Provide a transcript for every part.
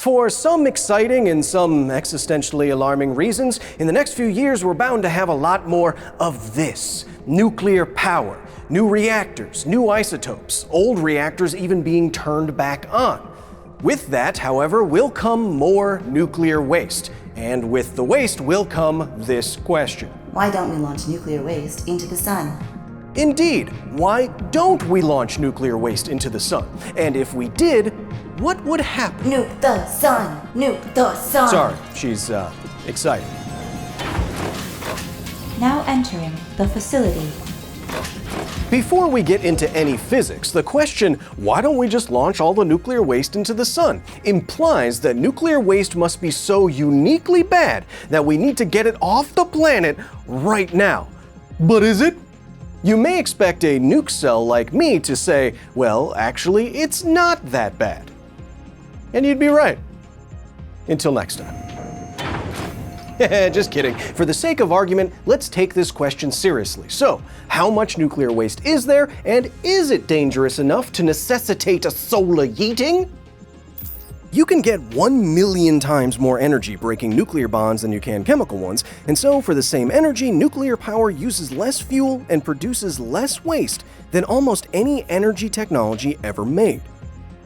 For some exciting and some existentially alarming reasons, in the next few years we're bound to have a lot more of this. Nuclear power, new reactors, new isotopes, old reactors even being turned back on. With that, however, will come more nuclear waste. And with the waste will come this question. Why don't we launch nuclear waste into the sun? Indeed, why don't we launch nuclear waste into the sun? And if we did, what would happen? Nuke the sun! Nuke the sun! Sorry, she's excited. Now entering the facility. Before we get into any physics, the question, why don't we just launch all the nuclear waste into the sun, implies that nuclear waste must be so uniquely bad that we need to get it off the planet right now. But is it? You may expect a nuke cell like me to say, well, actually, it's not that bad. And you'd be right. Until next time. Just kidding. For the sake of argument, let's take this question seriously. So, how much nuclear waste is there, and is it dangerous enough to necessitate a solar yeeting? You can get 1 million times more energy breaking nuclear bonds than you can chemical ones, and so for the same energy, nuclear power uses less fuel and produces less waste than almost any energy technology ever made.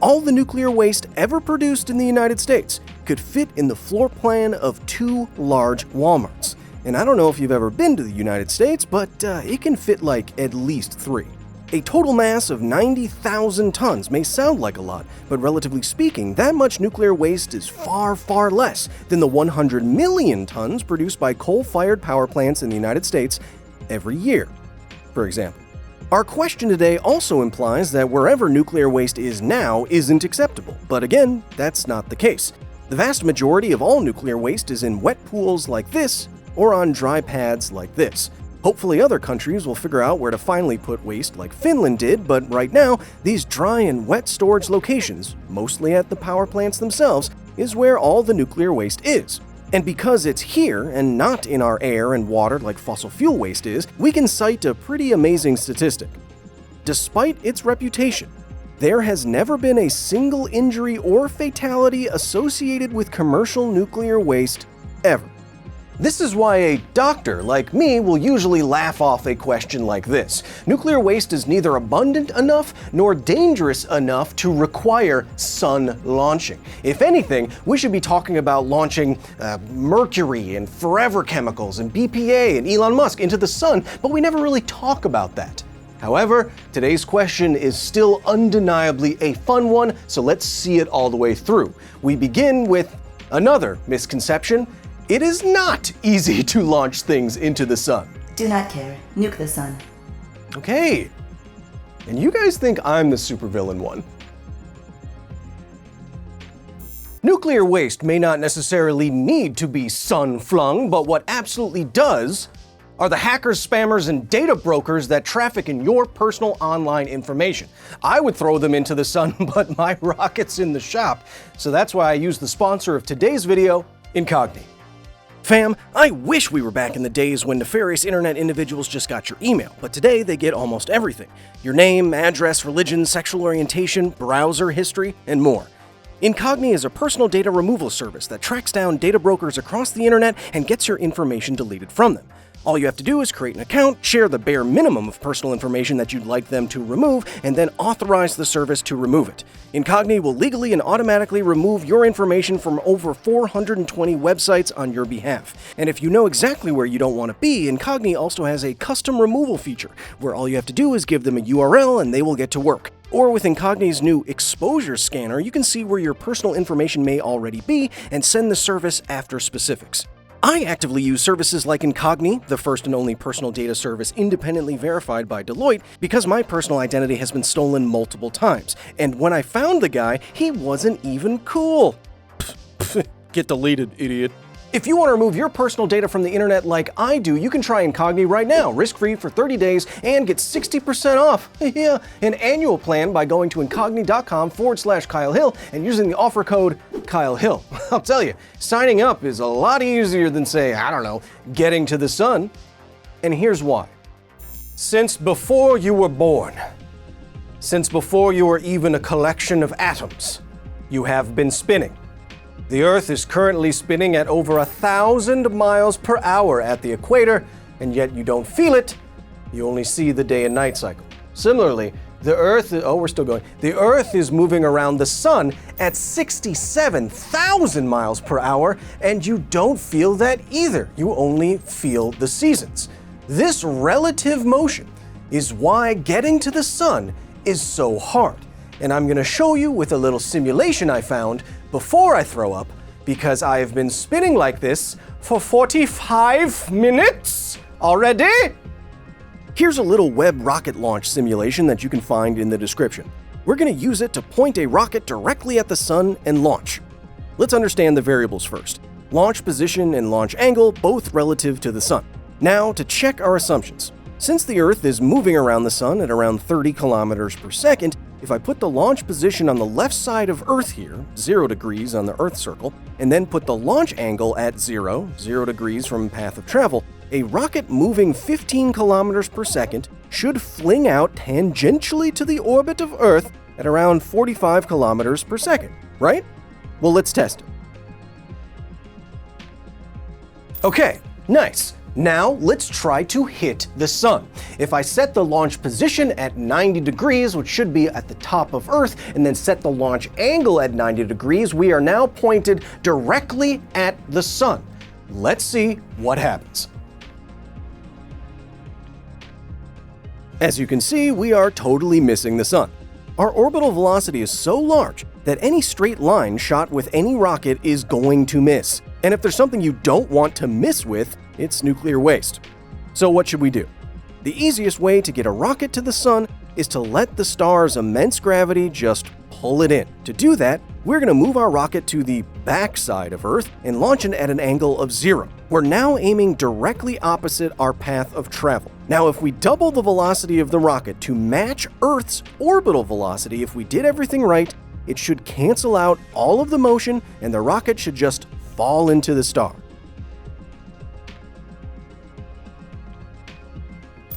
All the nuclear waste ever produced in the United States could fit in the floor plan of 2 large Walmarts. And I don't know if you've ever been to the United States, but it can fit like at least 3. A total mass of 90,000 tons may sound like a lot, but relatively speaking, that much nuclear waste is far, far less than the 100 million tons produced by coal-fired power plants in the United States every year, for example. Our question today also implies that wherever nuclear waste is now isn't acceptable, but again, that's not the case. The vast majority of all nuclear waste is in wet pools like this or on dry pads like this. Hopefully other countries will figure out where to finally put waste like Finland did, but right now, these dry and wet storage locations, mostly at the power plants themselves, is where all the nuclear waste is. And because it's here and not in our air and water like fossil fuel waste is, we can cite a pretty amazing statistic. Despite its reputation, there has never been a single injury or fatality associated with commercial nuclear waste ever. This is why a doctor like me will usually laugh off a question like this. Nuclear waste is neither abundant enough nor dangerous enough to require sun launching. If anything, we should be talking about launching mercury and forever chemicals and BPA and Elon Musk into the sun, but we never really talk about that. However, today's question is still undeniably a fun one, so let's see it all the way through. We begin with another misconception. It is not easy to launch things into the sun. Do not care. Nuke the sun. Okay. And you guys think I'm the supervillain one. Nuclear waste may not necessarily need to be sun-flung, but what absolutely does are the hackers, spammers, and data brokers that traffic in your personal online information. I would throw them into the sun, but my rocket's in the shop. So that's why I use the sponsor of today's video, Incogni. Fam, I wish we were back in the days when nefarious internet individuals just got your email, but today they get almost everything. Your name, address, religion, sexual orientation, browser history, and more. Incogni is a personal data removal service that tracks down data brokers across the internet and gets your information deleted from them. All you have to do is create an account, share the bare minimum of personal information that you'd like them to remove, and then authorize the service to remove it. Incogni will legally and automatically remove your information from over 420 websites on your behalf. And if you know exactly where you don't want to be, Incogni also has a custom removal feature, where all you have to do is give them a URL and they will get to work. Or with Incogni's new exposure scanner, you can see where your personal information may already be and send the service after specifics. I actively use services like Incogni, the first and only personal data service independently verified by Deloitte, because my personal identity has been stolen multiple times. And when I found the guy, he wasn't even cool. Get deleted, idiot. If you want to remove your personal data from the internet like I do, you can try Incogni right now, risk-free for 30 days, and get 60% off an annual plan by going to incogni.com/Kyle Hill and using the offer code Kyle Hill. I'll tell you, signing up is a lot easier than, say, I don't know, getting to the sun. And here's why. Since before you were born, since before you were even a collection of atoms, you have been spinning. The Earth is currently spinning at over 1,000 miles per hour at the equator, and yet you don't feel it. You only see the day and night cycle. Similarly, the Earth is moving around the Sun at 67,000 miles per hour, and you don't feel that either. You only feel the seasons. This relative motion is why getting to the Sun is so hard. And I'm going to show you with a little simulation I found before I throw up, because I have been spinning like this for 45 minutes already. Here's a little web rocket launch simulation that you can find in the description. We're going to use it to point a rocket directly at the Sun and launch. Let's understand the variables first. Launch position and launch angle, both relative to the Sun. Now, to check our assumptions. Since the Earth is moving around the Sun at around 30 kilometers per second, if I put the launch position on the left side of Earth here, 0 degrees on the Earth circle, and then put the launch angle at 0 degrees from path of travel, a rocket moving 15 kilometers per second should fling out tangentially to the orbit of Earth at around 45 kilometers per second, right? Well, let's test it. Okay, nice. Now, let's try to hit the Sun. If I set the launch position at 90 degrees, which should be at the top of Earth, and then set the launch angle at 90 degrees, we are now pointed directly at the Sun. Let's see what happens. As you can see, we are totally missing the Sun. Our orbital velocity is so large that any straight line shot with any rocket is going to miss. And if there's something you don't want to miss with, it's nuclear waste. So what should we do? The easiest way to get a rocket to the Sun is to let the star's immense gravity just pull it in. To do that, we're going to move our rocket to the back side of Earth and launch it at an angle of 0. We're now aiming directly opposite our path of travel. Now, if we double the velocity of the rocket to match Earth's orbital velocity, if we did everything right, it should cancel out all of the motion and the rocket should just fall into the star.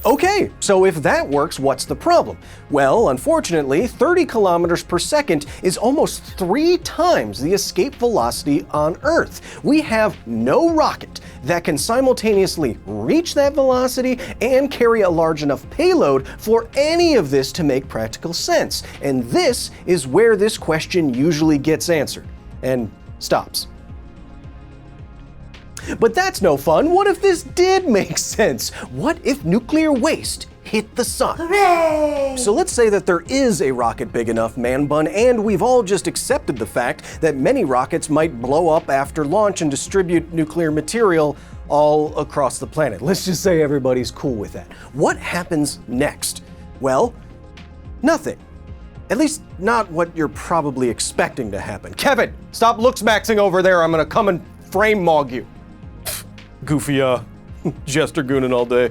Okay, so if that works, what's the problem? Well, unfortunately, 30 kilometers per second is almost 3 times the escape velocity on Earth. We have no rocket that can simultaneously reach that velocity and carry a large enough payload for any of this to make practical sense. And this is where this question usually gets answered and stops. But that's no fun. What if this did make sense? What if nuclear waste hit the Sun? Hooray! So let's say that there is a rocket big enough, man bun, and we've all just accepted the fact that many rockets might blow up after launch and distribute nuclear material all across the planet. Let's just say everybody's cool with that. What happens next? Well, nothing. At least not what you're probably expecting to happen. Kevin, stop looks-maxing over there. I'm gonna come and frame mog you. Goofy, jester gooning all day.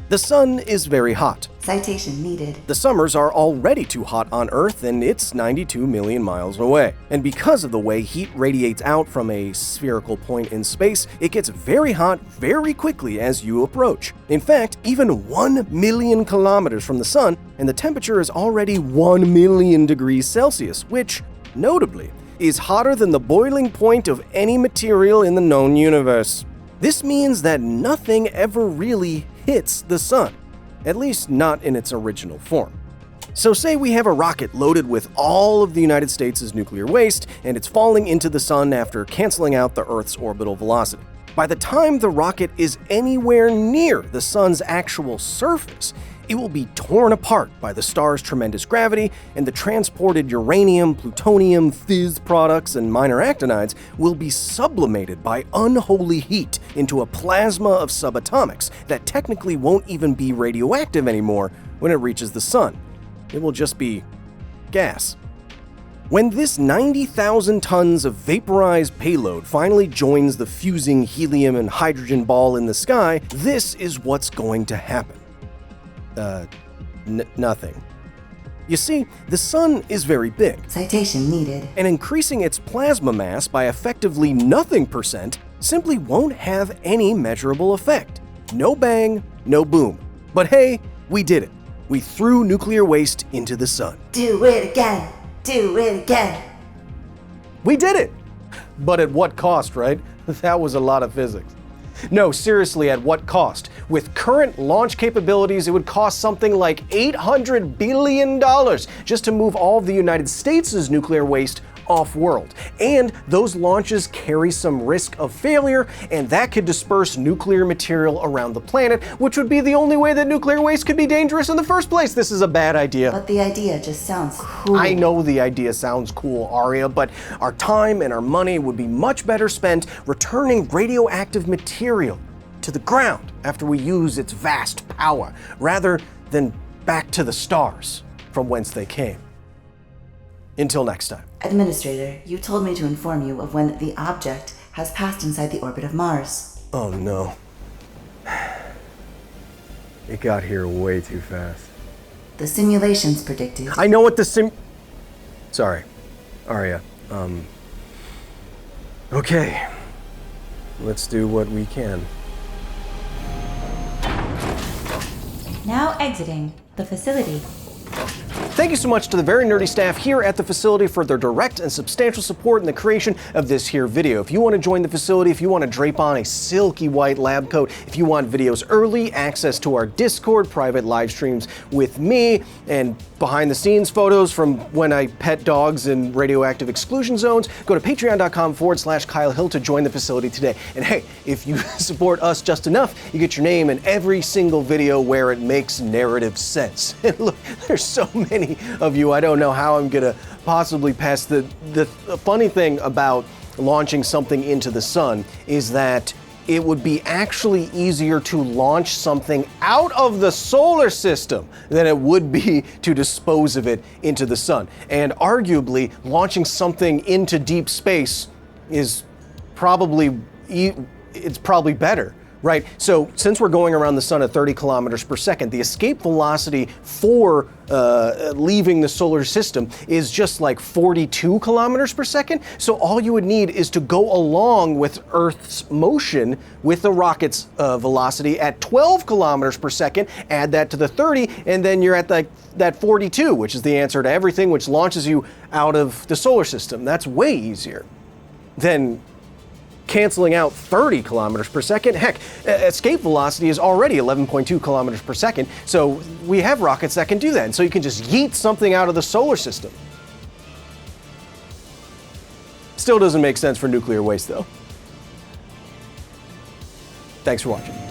The Sun is very hot. Citation needed. The summers are already too hot on Earth, and it's 92 million miles away. And because of the way heat radiates out from a spherical point in space, it gets very hot very quickly as you approach. In fact, even 1 million kilometers from the Sun, and the temperature is already 1 million degrees Celsius, which, notably, is hotter than the boiling point of any material in the known universe. This means that nothing ever really hits the Sun, at least not in its original form. So say we have a rocket loaded with all of the United States' nuclear waste, and it's falling into the Sun after canceling out the Earth's orbital velocity. By the time the rocket is anywhere near the Sun's actual surface, it will be torn apart by the star's tremendous gravity, and the transported uranium, plutonium, fizz products, and minor actinides will be sublimated by unholy heat into a plasma of subatomics that technically won't even be radioactive anymore when it reaches the Sun. It will just be gas. When this 90,000 tons of vaporized payload finally joins the fusing helium and hydrogen ball in the sky, this is what's going to happen. Nothing. You see, the Sun is very big. Citation needed. And increasing its plasma mass by effectively nothing % simply won't have any measurable effect. No bang, no boom. But hey, we did it. We threw nuclear waste into the sun. Do it again. Do it again. We did it! But at what cost, right? That was a lot of physics. No, seriously, at what cost? With current launch capabilities, it would cost something like $800 billion just to move all of the United States' nuclear waste off-world. And those launches carry some risk of failure, and that could disperse nuclear material around the planet, which would be the only way that nuclear waste could be dangerous in the first place. This is a bad idea. But the idea just sounds cool. I know the idea sounds cool, Arya, but our time and our money would be much better spent returning radioactive material to the ground after we use its vast power, rather than back to the stars from whence they came. Until next time. Administrator, you told me to inform you of when the object has passed inside the orbit of Mars. Oh no. It got here way too fast. The simulations predicted. I know what Sorry, Arya. Okay. Let's do what we can. Now exiting the facility. Thank you so much to the very nerdy staff here at the facility for their direct and substantial support in the creation of this here video. If you want to join the facility, if you want to drape on a silky white lab coat, if you want videos early, access to our Discord, private live streams with me, and behind the scenes photos from when I pet dogs in radioactive exclusion zones, go to patreon.com/Kyle Hill to join the facility today. And hey, if you support us just enough, you get your name in every single video where it makes narrative sense. And look, there's so many of you, I don't know how I'm gonna possibly pass the funny thing about launching something into the sun is that it would be actually easier to launch something out of the solar system than it would be to dispose of it into the sun. And arguably, launching something into deep space is probably better. Right, so since we're going around the sun at 30 kilometers per second, the escape velocity for leaving the solar system is just like 42 kilometers per second. So all you would need is to go along with Earth's motion with the rocket's velocity at 12 kilometers per second, add that to the 30, and then you're at that 42, which is the answer to everything, which launches you out of the solar system. That's way easier than canceling out 30 kilometers per second. Heck, escape velocity is already 11.2 kilometers per second, so we have rockets that can do that, and so you can just yeet something out of the solar system. Still doesn't make sense for nuclear waste, though. Thanks for watching.